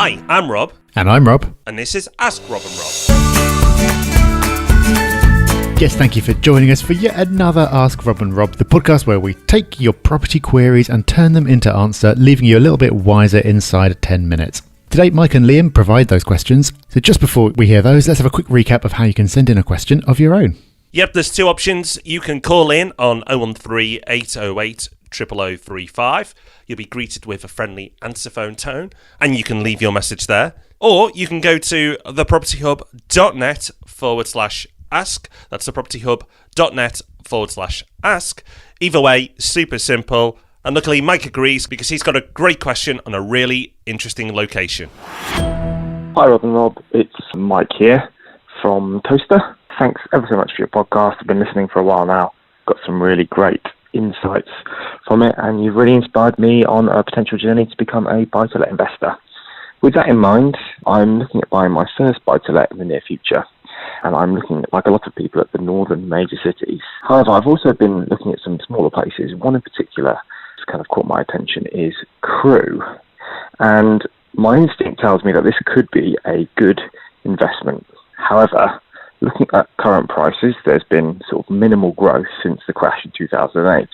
Hi, I'm Rob. And I'm Rob. And this is Ask Rob and Rob. Yes, thank you for joining us for yet another Ask Rob and Rob, the podcast where we take your property queries and turn them into answer, leaving you a little bit wiser inside 10 minutes. Today, Mike and Liam provide those questions. So just before we hear those, let's have a quick recap of how you can send in a question of your own. Yep, there's two options. You can call in on 013 808 00035. You'll be greeted with a friendly answer phone tone, and you can leave your message there. Or you can go to thepropertyhub.net/ask. That's thepropertyhub.net/ask. Either way, super simple. And luckily, Mike agrees because he's got a great question on a really interesting location. Hi, Rob and Rob. It's Mike here from Toaster. Thanks ever so much for your podcast. I've been listening for a while now. Got some really great insights from it, and you've really inspired me on a potential journey to become a buy-to-let investor. With that in mind, I'm looking at buying my first buy-to-let in the near future, and I'm looking, like a lot of people, at the northern major cities. However, I've also been looking at some smaller places. One in particular that's kind of caught my attention is Crewe, and my instinct tells me that this could be a good investment. However, looking at current prices, there's been sort of minimal growth since the crash in 2008.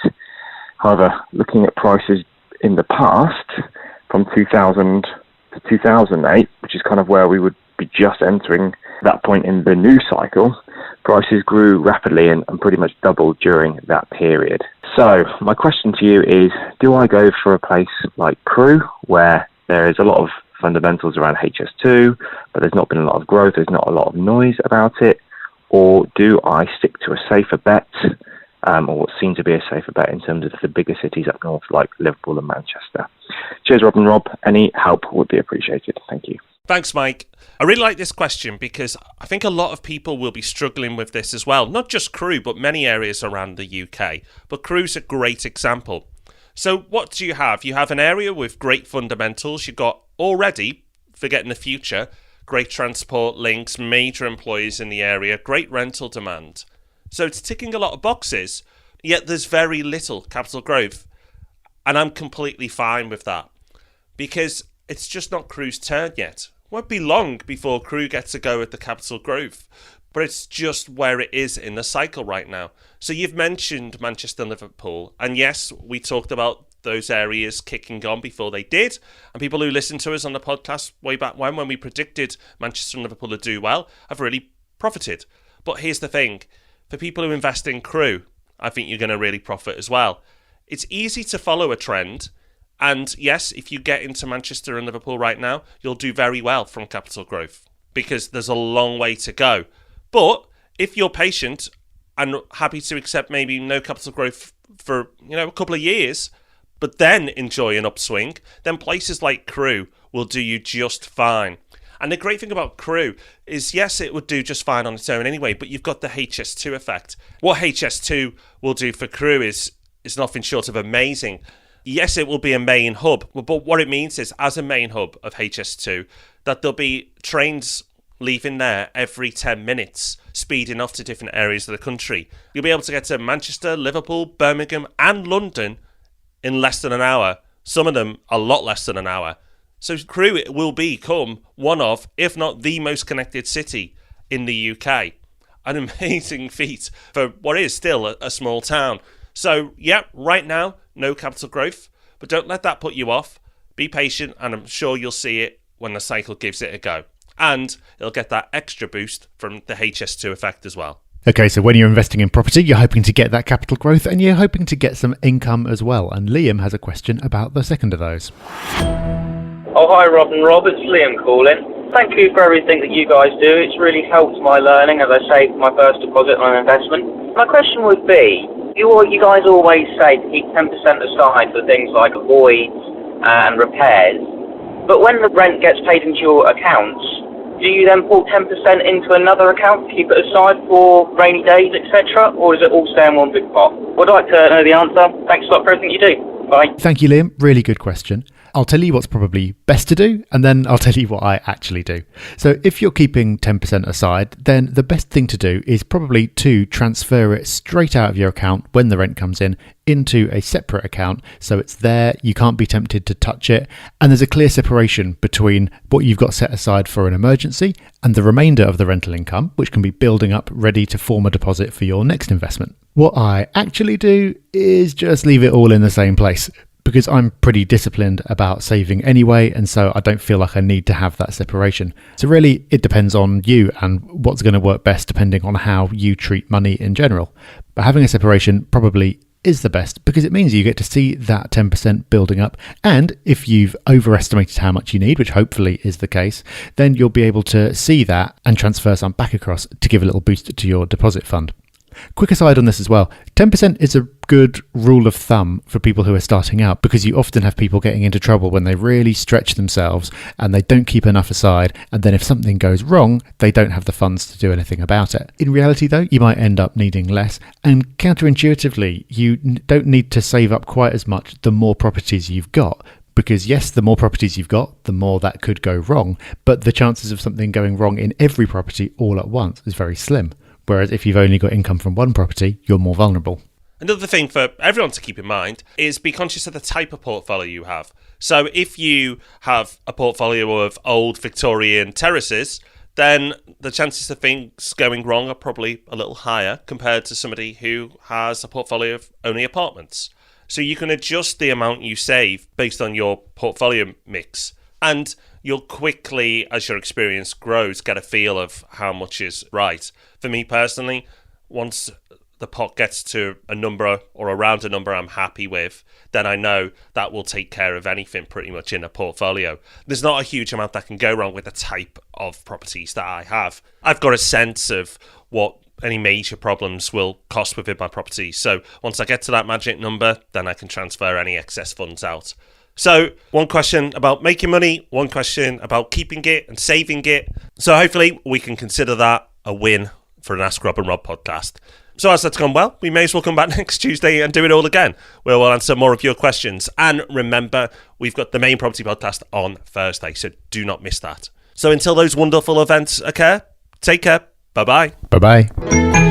However, looking at prices in the past, from 2000 to 2008, which is kind of where we would be just entering that point in the new cycle, prices grew rapidly and pretty much doubled during that period. So my question to you is, do I go for a place like Crewe, where there is a lot of fundamentals around HS2, but there's not been a lot of growth, there's not a lot of noise about it, or do I stick to a safer bet, or what seems to be a safer bet in terms of the bigger cities up north like Liverpool and Manchester? Cheers, Rob and Rob. Any help would be appreciated. Thank you. Thanks, Mike. I really like this question because I think a lot of people will be struggling with this as well. Not just Crewe, but many areas around the UK. But Crewe's a great example. So what do you have? You have an area with great fundamentals. You've got already, forgetting the future, great transport links, major employees in the area, great rental demand. So it's ticking a lot of boxes, yet there's very little capital growth. And I'm completely fine with that because it's just not Crewe's turn yet. It won't be long before Crewe gets a go at the capital growth, but it's just where it is in the cycle right now. So you've mentioned Manchester and Liverpool, and yes, we talked about those areas kicking on before they did, and people who listened to us on the podcast way back when we predicted Manchester and Liverpool to do well, have really profited. But here's the thing, for people who invest in Crewe, I think you're going to really profit as well. It's easy to follow a trend, and yes, if you get into Manchester and Liverpool right now, you'll do very well from capital growth, because there's a long way to go. But if you're patient and happy to accept maybe no capital growth for, a couple of years, but then enjoy an upswing, then places like Crewe will do you just fine. And the great thing about Crewe is, yes, it would do just fine on its own anyway, but you've got the HS2 effect. What HS2 will do for Crewe is nothing short of amazing. Yes, it will be a main hub, but what it means is, as a main hub of HS2, that there'll be trains leaving there every 10 minutes, speeding off to different areas of the country. You'll be able to get to Manchester, Liverpool, Birmingham and London in less than an hour. Some of them a lot less than an hour. So Crewe will become one of, if not the most connected city in the UK. An amazing feat for what is still a small town. So yeah, right now, no capital growth, but don't let that put you off. Be patient, and I'm sure you'll see it when the cycle gives it a go. And it'll get that extra boost from the HS2 effect as well. Okay, so when you're investing in property, you're hoping to get that capital growth and you're hoping to get some income as well. And Liam has a question about the second of those. Oh, hi, Rob and Rob. It's Liam calling. Thank you for everything that you guys do. It's really helped my learning as I saved my first deposit on an investment. My question would be, you guys always say to keep 10% aside for things like voids and repairs. But when the rent gets paid into your accounts, do you then pull 10% into another account to keep it aside for rainy days, etc.? Or does it all stay in one big pot? Would like to know the answer. Thanks a lot for everything you do. Bye. Thank you, Liam. Really good question. I'll tell you what's probably best to do, and then I'll tell you what I actually do. So if you're keeping 10% aside, then the best thing to do is probably to transfer it straight out of your account when the rent comes in into a separate account. So it's there, you can't be tempted to touch it, and there's a clear separation between what you've got set aside for an emergency and the remainder of the rental income, which can be building up ready to form a deposit for your next investment. What I actually do is just leave it all in the same place, because I'm pretty disciplined about saving anyway, and so I don't feel like I need to have that separation. So really, it depends on you and what's going to work best depending on how you treat money in general. But having a separation probably is the best, because it means you get to see that 10% building up, and if you've overestimated how much you need, which hopefully is the case, then you'll be able to see that and transfer some back across to give a little boost to your deposit fund. Quick aside on this as well, 10% is a good rule of thumb for people who are starting out, because you often have people getting into trouble when they really stretch themselves and they don't keep enough aside, and then if something goes wrong, they don't have the funds to do anything about it. In reality though, you might end up needing less, and counterintuitively, you don't need to save up quite as much the more properties you've got. Because yes, the more properties you've got, the more that could go wrong, but the chances of something going wrong in every property all at once is very slim. Whereas if you've only got income from one property, you're more vulnerable. Another thing for everyone to keep in mind is be conscious of the type of portfolio you have. So if you have a portfolio of old Victorian terraces, then the chances of things going wrong are probably a little higher compared to somebody who has a portfolio of only apartments. So you can adjust the amount you save based on your portfolio mix, and you'll quickly, as your experience grows, get a feel of how much is right. For me personally, once the pot gets to a number or around a number I'm happy with, then I know that will take care of anything pretty much in a portfolio. There's not a huge amount that can go wrong with the type of properties that I have. I've got a sense of what any major problems will cost within my property. So once I get to that magic number, then I can transfer any excess funds out. So one question about making money, one question about keeping it and saving it. So hopefully we can consider that a win for an Ask Rob and Rob podcast. So as that's gone well, we may as well come back next Tuesday and do it all again, where we'll answer more of your questions. And remember, we've got the main property podcast on Thursday, so do not miss that. So until those wonderful events occur, take care. Bye-bye. Bye-bye.